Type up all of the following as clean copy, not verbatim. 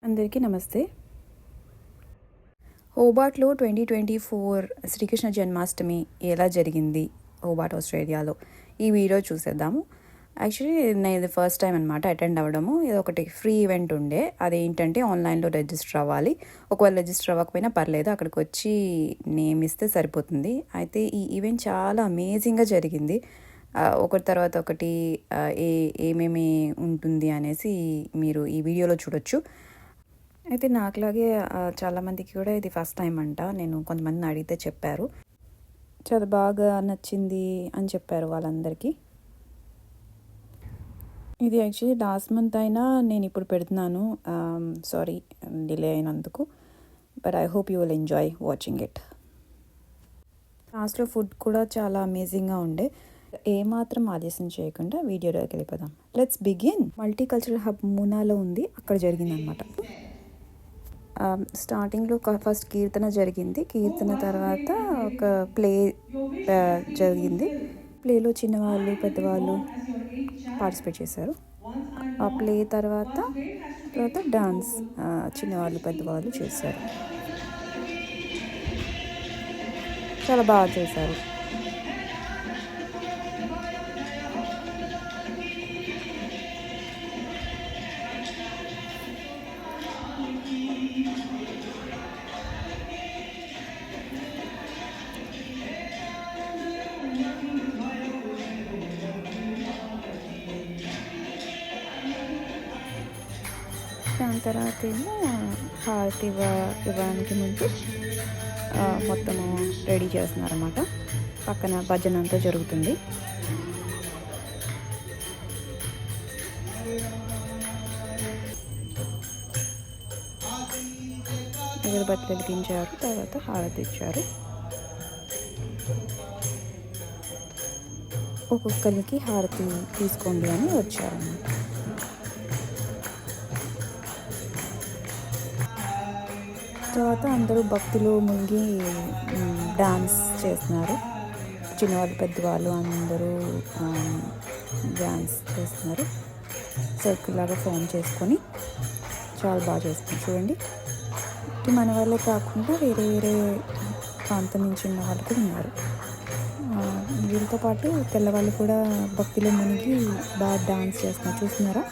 అందరికీ నమస్తే. హోబార్ట్లో 2024 శ్రీకృష్ణ జన్మాష్టమి ఎలా జరిగింది హోబార్ట్ ఆస్ట్రేలియాలో ఈ వీడియో చూసేద్దాము. యాక్చువల్లీ నేను ఇది ఫస్ట్ టైం అనమాట అటెండ్ అవ్వడము. ఇది ఒకటి ఫ్రీ ఈవెంట్ ఉండే, అదేంటంటే ఆన్లైన్లో రిజిస్టర్ అవ్వాలి. ఒకవేళ రిజిస్టర్ అవ్వకపోయినా పర్లేదు, అక్కడికి వచ్చి నేమ్ ఇస్తే సరిపోతుంది. అయితే ఈ ఈవెంట్ చాలా అమేజింగ్గా జరిగింది. ఒకటి తర్వాత ఒకటి ఏమేమి ఉంటుంది అనేసి మీరు ఈ వీడియోలో చూడొచ్చు. అయితే నాకులాగే చాలామందికి కూడా ఇది ఫస్ట్ టైం అంట. నేను కొంతమందిని అడిగితే చెప్పారు చాలా బాగా నచ్చింది అని చెప్పారు వాళ్ళందరికీ. ఇది యాక్చువల్లీ లాస్ట్ మంత్ అయినా నేను ఇప్పుడు పెడుతున్నాను. సారీ డిలే అయినందుకు, but I hope you will enjoy watching it. లాస్ట్లో ఫుడ్ కూడా చాలా అమేజింగ్గా ఉండే. ఏమాత్రం ఆలస్యం చేయకుండా వీడియోలోకి వెళ్ళిపోదాం. Let's begin. మల్టీకల్చరల్ హబ్ మూనాలో ఉంది, అక్కడ జరిగిందనమాట. స్టార్టింగ్లో ఫస్ట్ కీర్తన జరిగింది. కీర్తన తర్వాత ఒక ప్లే జరిగింది. ప్లేలో చిన్నవాళ్ళు పెద్దవాళ్ళు పార్టిసిపేట్ చేశారు. ఆ ప్లే తర్వాత డాన్స్ చిన్నవాళ్ళు పెద్దవాళ్ళు చేశారు. చాలా బాగా చేశారు. దాని తర్వాత ఏమో హారతి ఇవ్వడానికి ముందు మొత్తము రెడీ చేస్తున్నారన్నమాట. పక్కన భజన అంతా జరుగుతుంది. అగరబత్తులు వెలిగించారు, తర్వాత హారతి ఇచ్చారు. ఒక్కొక్కరికి హారతి తీసుకోండి అని వచ్చారన్నమాట. తర్వాత అందరూ భక్తులు మునిగి డాన్స్ చేస్తున్నారు. చిన్నవాళ్ళు పెద్దవాళ్ళు అందరూ డాన్స్ చేస్తున్నారు. సర్కిల్ లాగా ఫామ్ చేసుకొని చాలా బాగా చేస్తున్నారు. చూడండి, మన వాళ్ళే కాకుండా వేరే వేరే ప్రాంతం నుంచి ఉన్న వాళ్ళు కూడా ఉన్నారు. వీళ్ళతో పాటు తెల్లవాళ్ళు కూడా భక్తిలో మునిగి బాగా డాన్స్ చేస్తున్నారు. చూస్తున్నారా?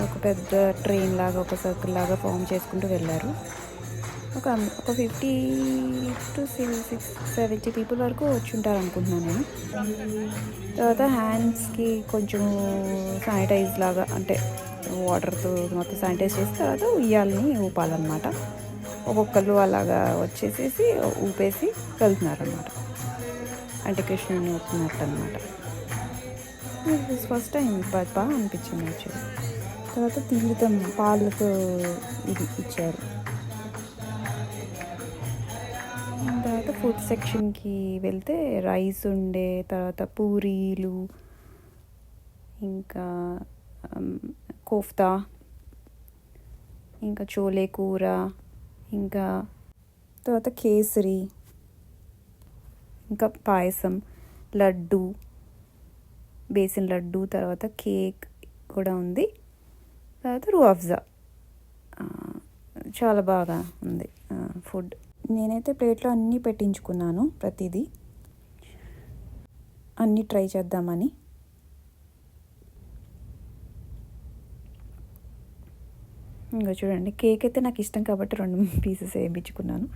ఒక పెద్ద ట్రైన్ లాగా ఒక సర్కిల్ లాగా ఫామ్ చేసుకుంటూ వెళ్ళారు. ఒక 50 to 70 పీపుల్ వరకు వచ్చి ఉంటారు అనుకుంటున్నాను నేను. తర్వాత హ్యాండ్స్కి కొంచెం శానిటైజ్ లాగా, అంటే వాటర్తో మొత్తం శానిటైజ్ చేసి తర్వాత ఉయ్యాలని ఊపాలన్నమాట. ఒక్కొక్కరు అలాగా వచ్చేసేసి ఊపేసి వెళ్తున్నారన్నమాట. అంటే కృష్ణుని ఊపినట్టు అనమాట. ఫస్ట్ టైం బాగా అనిపించింది యాక్చువల్లీ. తర్వాత తీర్థం పాలతో ఇది ఇచ్చారు. తర్వాత ఫుడ్ సెక్షన్కి వెళ్తే రైస్ ఉండే, తర్వాత పూరీలు, ఇంకా కోఫ్తా, ఇంకా చోలే కూర, ఇంకా తర్వాత కేసరి, ఇంకా పాయసం, లడ్డు, బేసిన్ లడ్డు, తర్వాత కేక్ కూడా ఉంది. తర్వాత రూఅఫ్జా. చాలా బాగా ఉంది ఫుడ్. నేనైతే ప్లేట్లో అన్నీ పెట్టించుకున్నాను, ప్రతిదీ అన్నీ ట్రై చేద్దామని. ఇంకా చూడండి, కేక్ అయితే నాకు ఇష్టం కాబట్టి 2 పీసెస్ వేయించుకున్నాను.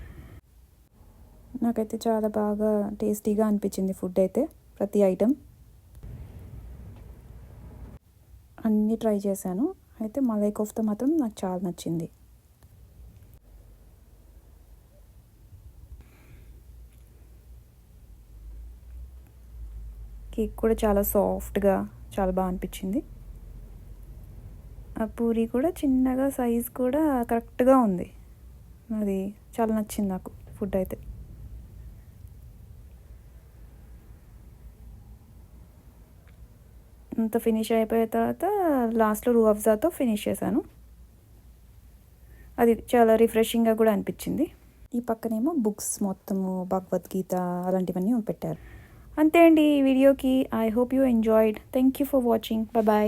నాకైతే చాలా బాగా టేస్టీగా అనిపించింది ఫుడ్ అయితే. ప్రతి ఐటెం అన్నీ ట్రై చేశాను. అయితే మలై కోఫ్తా మాత్రం నాకు చాలా నచ్చింది. కేక్ కూడా చాలా సాఫ్ట్గా చాలా బాగా అనిపించింది. ఆ పూరి కూడా చిన్నగా సైజ్ కూడా కరెక్ట్గా ఉంది. అది చాలా నచ్చింది నాకు ఫుడ్ అయితే. అంత ఫినిష్ అయిపోయిన తర్వాత లాస్ట్లో రూ అఫ్జాతో ఫినిష్ చేశాను. అది చాలా రిఫ్రెషింగ్గా కూడా అనిపించింది. ఈ పక్కనేమో బుక్స్ మొత్తము భగవద్గీత అలాంటివన్నీ పెట్టారు. అంతే అండి ఈ వీడియోకి. I hope you enjoyed. Thank you for watching. Bye.